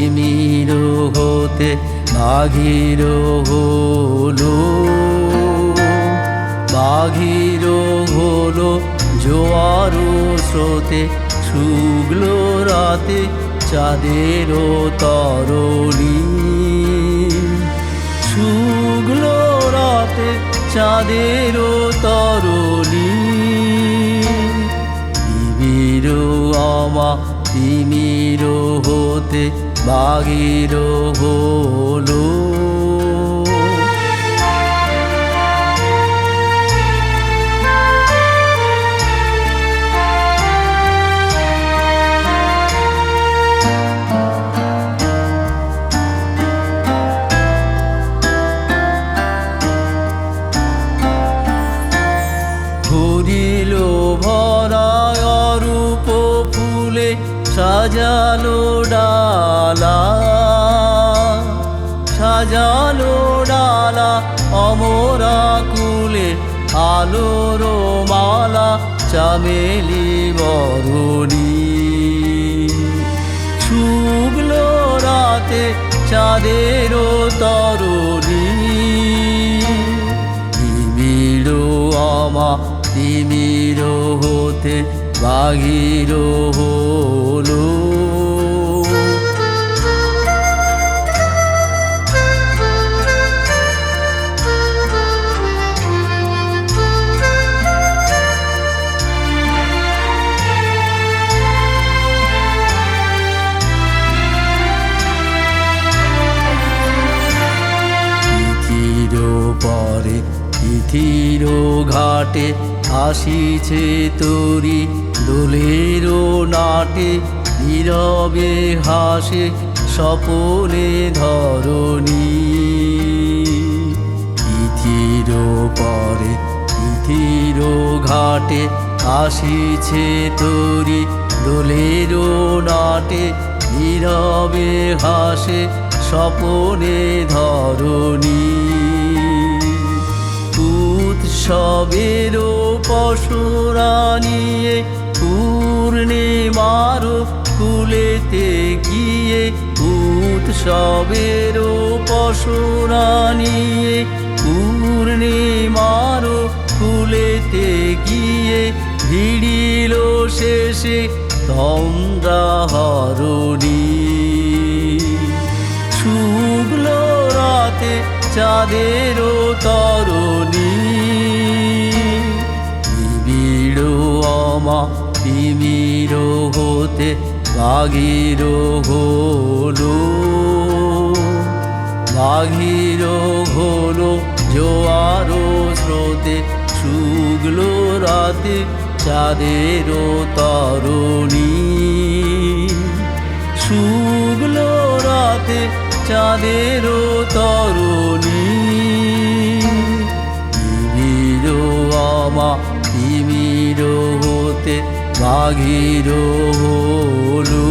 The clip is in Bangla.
তিমির হতে বাঘির হলো, বাঘির হলো জোয়ার স্রোতে, শুগলো রাতে চাঁদের তরণী, শুগলো রাতে চাঁদের তরণী। তিমির আমা তিমির হতে বাঘির হলো। ঘুরিল ভরা অরূপ ফুলে সাজালো ডালা, সাজালো ডালা অমরা কুলে, আলোর মালা চামেলি বরণী। শুগলো রাতে চাঁদের তরণী, তিমির আমা তিমির হতে বাঘির হলো। পরে তিথির ঘাটে আসিছে তরি দোলের নাটে, নীরবে হাসে স্বপনে ধরণী। তিথির পরে তিথির ঘাটে আসিছে তরি দোলের নাটে, নীরবে হাসে স্বপনে ধরণী। উৎসবের পশুরা নিয়ে পূর্ণিমার কুলেতে গিয়ে, উৎসবের পশুরা নিয়ে পূর্ণিমার কুলেতে গিয়ে, ভিড়িল শেষে তন্দ্রা হরণী। শুগলো রাতে চাঁদের তরণী, তিমির আমা তিমির হতে বাঘির হলো, বাঘির হলো জোয়ার স্রোতে, শুগলো রাতে চাঁদের তরণী। শুগলো রাতে চাঁদের তরণী, তিমির আমা তিমির হতে বাঘির হলো।